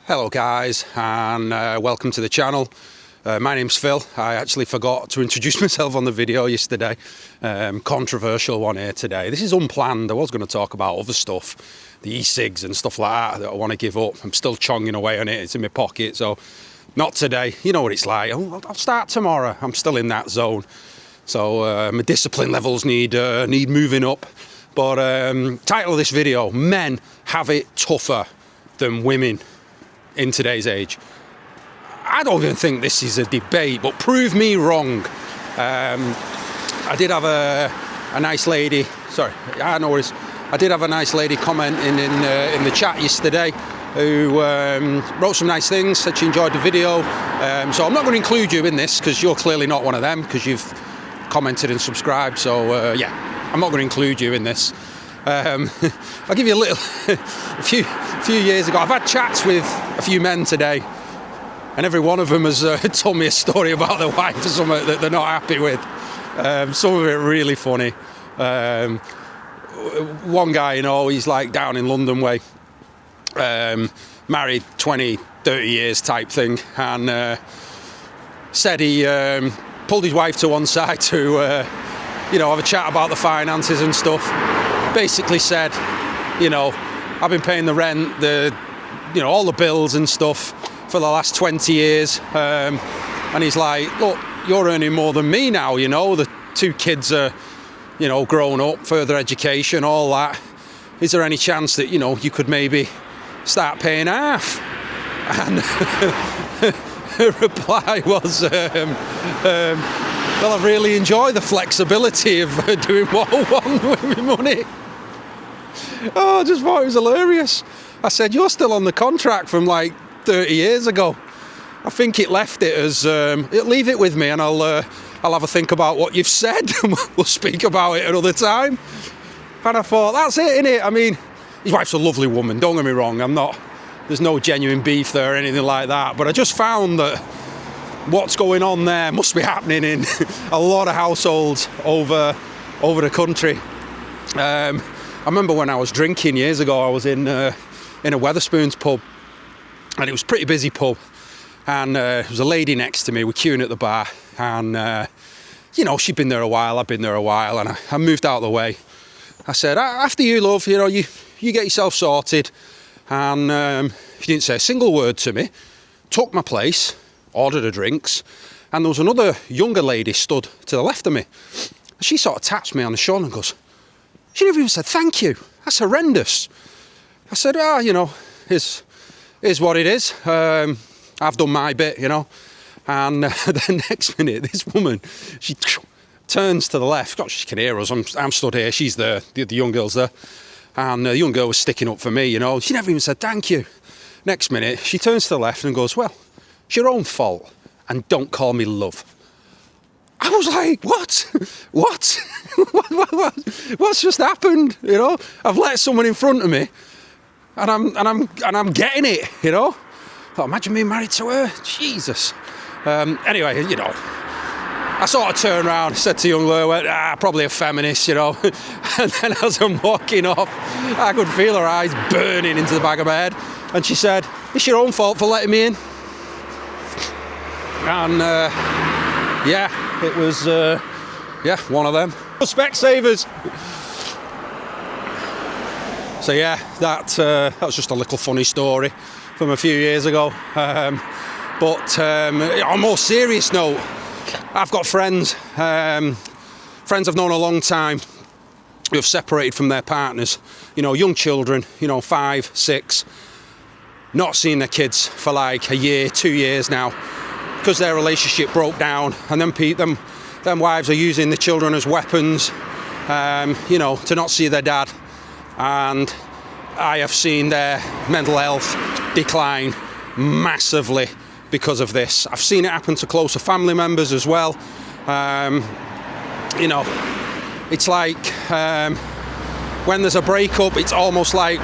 Hello guys, and welcome to the channel. My name's Phil. I actually forgot to introduce myself on the video yesterday. Controversial one here today. This is unplanned. I was going to talk about other stuff, the e-cigs and stuff like that I want to give up. I'm still chonging away on it. It's in my pocket, so not today. You know what it's like. I'll start tomorrow. I'm still in that zone. So my discipline levels need moving up. But title of this video, men have it tougher than women in today's age. I don't even think this is a debate, but prove me wrong. I did have a nice lady, I did have a nice lady commenting in the chat yesterday who wrote some nice things, said she enjoyed the video. So I'm not going to include you in this because you're clearly not one of them because you've commented and subscribed. So yeah, I'm not going to include you in this. I'll give you a few years ago, I've had chats with a few men today, and every one of them has told me a story about their wife or something that they're not happy with. Some of it really funny. One guy, he's like down in London way, married 20, 30 years type thing, and said he pulled his wife to one side to have a chat about the finances and stuff. Basically said, I've been paying the rent, all the bills and stuff for the last 20 years. And he's like, look, you're earning more than me now, the two kids are, grown up, further education, all that. Is there any chance that, you could maybe start paying half? And her reply was, well, I really enjoy the flexibility of doing what I want with my money. Oh, I just thought it was hilarious. I said, you're still on the contract from like 30 years ago. I think it left it as, leave it with me and I'll have a think about what you've said and we'll speak about it another time. And I thought, that's it, innit? I mean, his wife's a lovely woman, don't get me wrong. There's no genuine beef there or anything like that. But I just found that what's going on there must be happening in a lot of households over the country. I remember when I was drinking years ago, I was in a Wetherspoons pub, and it was a pretty busy pub, and there was a lady next to me. We're queuing at the bar, and she'd been there a while, I'd been there a while, and I moved out of the way. I said, after you, love, you get yourself sorted, and she didn't say a single word to me, took my place, ordered her drinks, and there was another younger lady stood to the left of me. She sort of taps me on the shoulder and goes, she never even said thank you. That's horrendous. I said, is what it is. I've done my bit, And the next minute, this woman, she turns to the left. God, she can hear us. I'm stood here. She's there. The young girl's there. And the young girl was sticking up for me, She never even said thank you. Next minute, she turns to the left and goes, well, it's your own fault. And don't call me love. I was like, what? What's just happened? I've let someone in front of me, and I'm getting it. Thought, imagine being married to her. Jesus. Anyway, I sort of turned around, said to young Lou, probably a feminist, And then as I'm walking off, I could feel her eyes burning into the back of my head, and she said, "It's your own fault for letting me in." And it was, one of them. Specsavers. So yeah, that was just a little funny story from a few years ago. But on a more serious note, I've got friends I've known a long time who have separated from their partners. Young children, 5, 6, not seeing their kids for like a year, 2 years now, because their relationship broke down, and them wives are using the children as weapons, to not see their dad. And I have seen their mental health decline massively because of this. I've seen it happen to closer family members as well. It's like when there's a breakup, it's almost like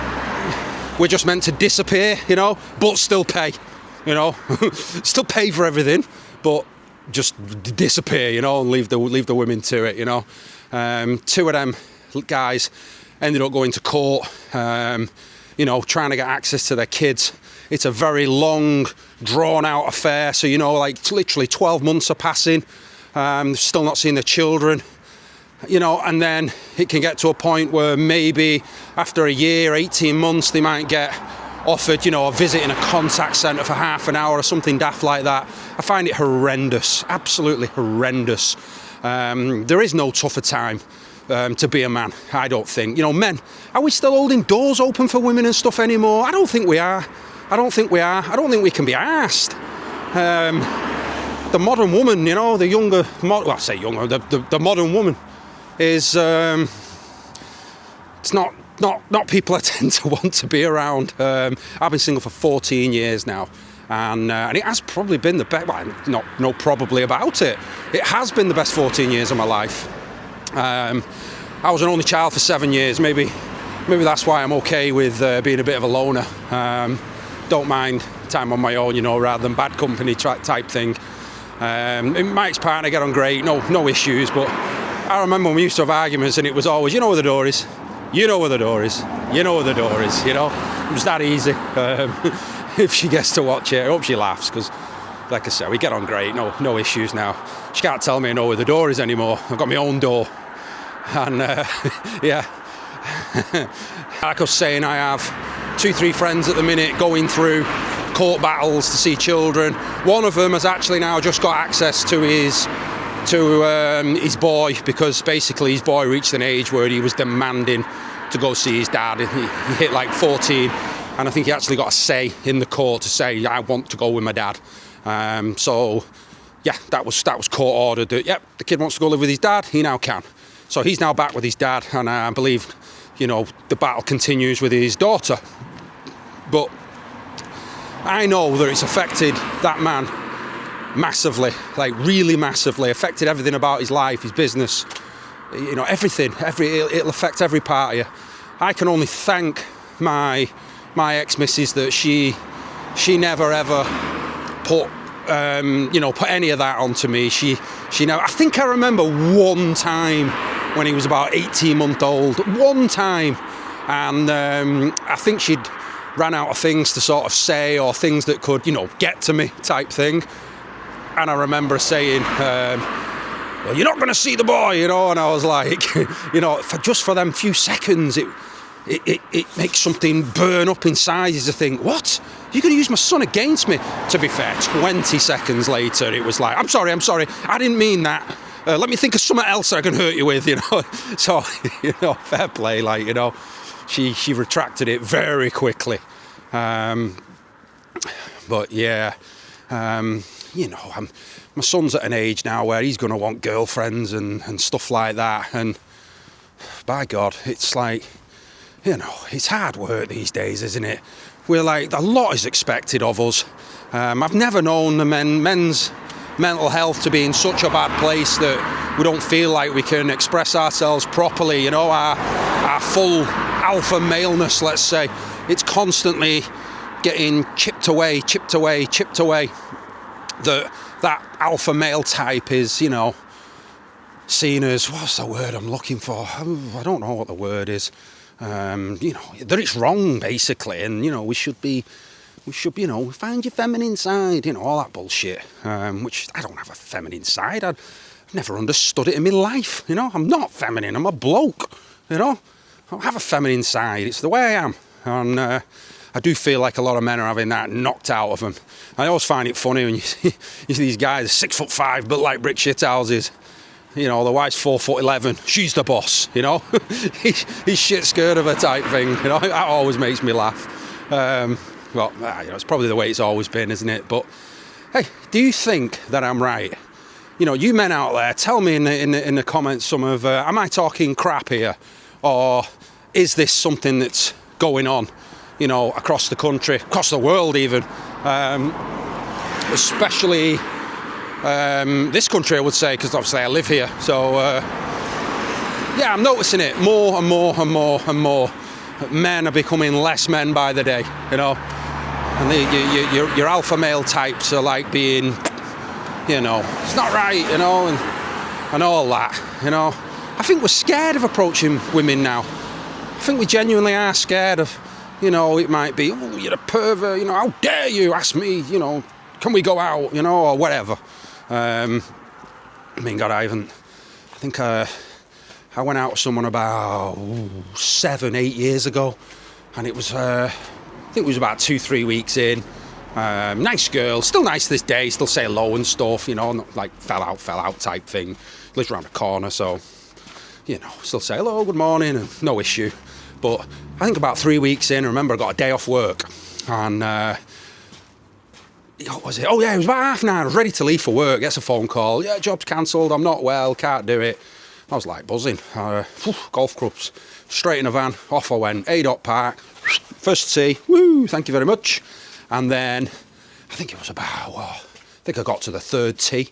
we're just meant to disappear, but still pay. Still pay for everything, but just disappear, and leave the women to it, Two of them guys ended up going to court, trying to get access to their kids it's a very long, drawn-out affair. So, like literally 12 months are passing, still not seeing the children, and then it can get to a point where maybe after a year, 18 months, they might get offered, a visit in a contact centre for half an hour or something daft like that. I find it horrendous, absolutely horrendous. There is no tougher time to be a man, I don't think. Men, are we still holding doors open for women and stuff anymore? I don't think we are. I don't think we can be arsed. The modern woman, the younger, I say younger, the modern woman is, it's not people I tend to want to be around. I've been single for 14 years now, and it has probably been the best. Well, no probably about it. It has been the best 14 years of my life. I was an only child for 7 years. Maybe that's why I'm okay with being a bit of a loner. Don't mind time on my own, rather than bad company type thing. My ex-partner get on great, no issues. But I remember when we used to have arguments, and it was always, where the door is. You know where the door is. You know where the door is. It was that easy. If she gets to watch it, I hope she laughs, because, like I said, we get on great. No issues now. She can't tell me I know where the door is anymore. I've got my own door. And yeah. Like I was saying, I have 2-3 friends at the minute going through court battles to see children. One of them has actually now just got access to his boy, because basically his boy reached an age where he was demanding to go see his dad. He hit like 14, and I think he actually got a say in the court to say, I want to go with my dad. So yeah, that was court ordered that, yep, the kid wants to go live with his dad, he now can. So he's now back with his dad, and I believe, the battle continues with his daughter. But I know that it's affected that man massively, like really massively, affected everything about his life, his business, everything. It'll affect every part of you. I can only thank my ex-missus that she never ever put any of that onto me. She never. I think I remember one time when he was about 18 months old, one time, and I think she'd ran out of things to sort of say, or things that could, get to me type thing. And I remember saying, well, you're not going to see the boy, and I was like, for them few seconds, it makes something burn up inside you to think, what? You're going to use my son against me? To be fair, 20 seconds later, it was like, I'm sorry, I didn't mean that. Let me think of something else I can hurt you with, So, fair play, she retracted it very quickly. But yeah, my son's at an age now where he's going to want girlfriends and stuff like that. And by God, it's like, it's hard work these days, isn't it? We're like, a lot is expected of us. I've never known the men's mental health to be in such a bad place that we don't feel like we can express ourselves properly. Our full alpha maleness, let's say, it's constantly getting chipped away. That alpha male type is, seen as, what's the word I'm looking for? I don't know what the word is. That it's wrong, basically, and, we should, find your feminine side, all that bullshit, which I don't have a feminine side. I've never understood it in my life, I'm not feminine, I'm a bloke, I don't have a feminine side, it's the way I am, and I do feel like a lot of men are having that knocked out of them. I always find it funny when you see these guys 6'5", built like brick shithouses. The wife's 4'11", she's the boss, he's shit scared of her type thing, that always makes me laugh. Well, it's probably the way it's always been, isn't it? But hey, do you think that I'm right? You men out there, tell me in the comments some of, am I talking crap here? Or is this something that's going on, across the country, across the world even? Especially this country, I would say, because obviously I live here. So, yeah, I'm noticing it more and more and more and more. Men are becoming less men by the day, And your alpha male types are like being, it's not right, and all that, I think we're scared of approaching women now. I think we genuinely are scared of You know, it might be, oh, you're a pervert, you know, how dare you ask me, you know, can we go out, you know, or whatever. I mean, God, I think I went out with someone about 7-8 years ago, and it was, I think it was about 2-3 weeks in. Nice girl, still nice to this day, still say hello and stuff, you know, not like fell out type thing. Lives around the corner, so, you know, still say hello, good morning, and no issue. But I think about 3 weeks in, I remember I got a day off work, and what was it? Oh yeah, it was about 9:30. I was ready to leave for work. Gets a phone call. Yeah, job's cancelled. I'm not well. Can't do it. I was like buzzing. Golf clubs. Straight in a van. Off I went. A. Park. First tee. Woo! Thank you very much. And then I think it was about. I think I got to the third tee.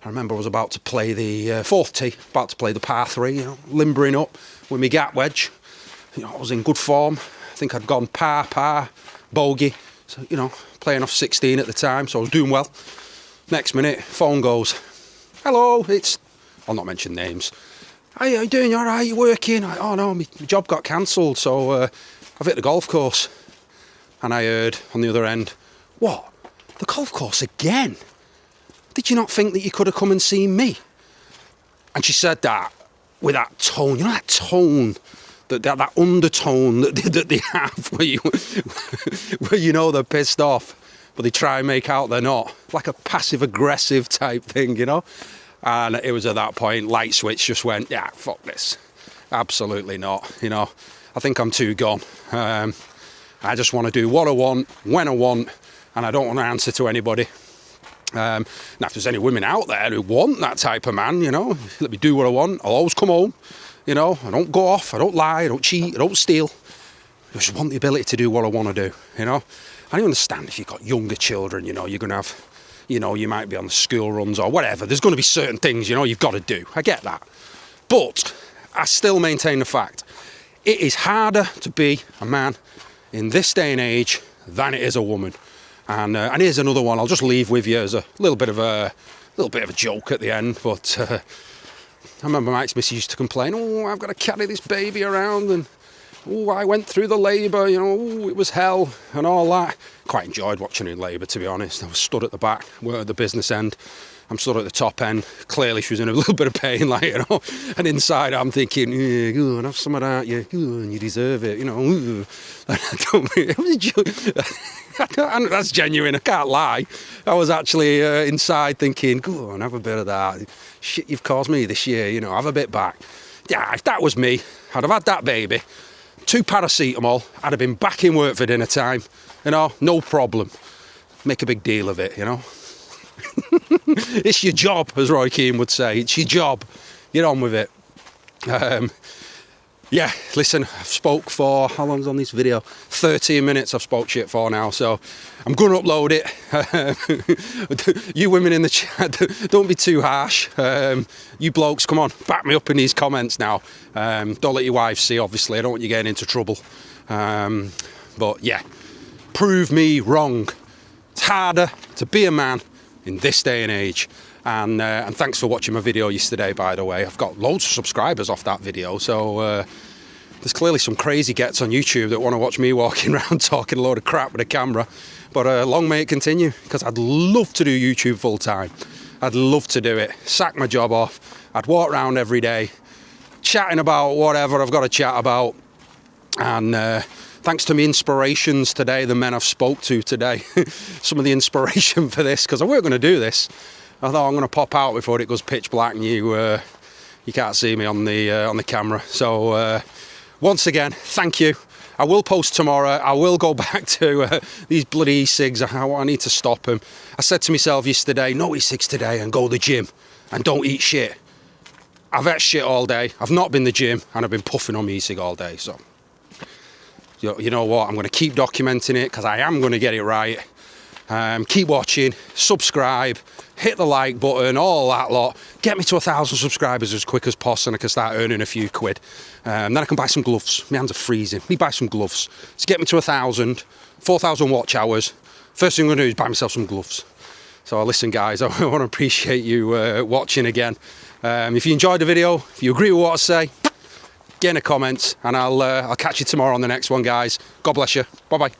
I remember I was about to play the fourth tee. About to play the par 3. You know, limbering up with my gap wedge. You know, I was in good form. I think I'd gone par, bogey. So, you know, playing off 16 at the time, so I was doing well. Next minute, phone goes. Hello, I'll not mention names. Hey, how you doing? You all right? You working? Oh no, my job got cancelled, so I've hit the golf course. And I heard on the other end, what? The golf course again? Did you not think that you could have come and seen me? And she said that with that tone, you know, that tone, that undertone that they have where you know they're pissed off, but they try and make out they're not. Like a passive-aggressive type thing, you know? And it was at that point, light switch just went, yeah, fuck this. Absolutely not, you know? I think I'm too gone. I just want to do what I want, when I want, and I don't want to answer to anybody. Now, if there's any women out there who want that type of man, you know, let me do what I want. I'll always come home. You know, I don't go off, I don't lie, I don't cheat, I don't steal. I just want the ability to do what I want to do, you know. I understand if you've got younger children, you know, you're going to have, you know, you might be on the school runs or whatever. There's going to be certain things, you know, you've got to do. I get that. But I still maintain the fact, it is harder to be a man in this day and age than it is a woman. And here's another one I'll just leave with you as a little bit of a joke at the end, but... I remember my ex-missus used to complain, oh, I've got to carry this baby around, and oh, I went through the labour, you know, oh, it was hell, and all that. Quite enjoyed watching her in labour, to be honest. I was stood at the back, we're at the business end. I'm stood at the top end. Clearly she was in a little bit of pain, like, you know. And inside I'm thinking, go on, have some of that, yeah, you deserve it, you know. That's genuine, I can't lie. I was actually inside thinking, go on, have a bit of that. Shit you've caused me this year, you know, have a bit back. Yeah, if that was me, I'd have had that baby, 2 paracetamol, I'd have been back in work for dinner time, you know, no problem. Make a big deal of it, you know. It's your job, as Roy Keane would say. It's your job. Get on with it. Yeah, listen, I've spoke for, how long's on this video? 13 minutes I've spoke shit for now, so I'm going to upload it. You women in the chat, don't be too harsh. You blokes, come on, back me up in these comments now. Don't let your wives see, obviously. I don't want you getting into trouble. But yeah, prove me wrong. It's harder to be a man in this day and age. And thanks for watching my video yesterday, by the way. I've got loads of subscribers off that video, so there's clearly some crazy gets on YouTube that want to watch me walking around talking a load of crap with a camera. But long may it continue, because I'd love to do YouTube full time. I'd love to do it. Sack my job off. I'd walk around every day, chatting about whatever I've got to chat about. And thanks to my inspirations today, the men I've spoke to today, some of the inspiration for this, because I weren't going to do this. I thought I'm going to pop out before it goes pitch black and you can't see me on the camera. So once again, thank you. I will post tomorrow. I will go back to these bloody e-cigs. I need to stop them. I said to myself yesterday, no e-cigs today, and go to the gym and don't eat shit. I've ate shit all day. I've not been to the gym and I've been puffing on my e-cig all day. So you know what? I'm going to keep documenting it because I am going to get it right. Keep watching, subscribe, hit the like button, all that lot. Get me to 1,000 subscribers as quick as possible and I can start earning a few quid. Then I can buy some gloves. My hands are freezing. Me buy some gloves. So get me to 1,000, 4,000 watch hours. First thing I'm going to do is buy myself some gloves. So listen guys, I want to appreciate you watching again. If you enjoyed the video, if you agree with what I say, get in the comments, and I'll catch you tomorrow on the next one, guys. God bless you. Bye bye.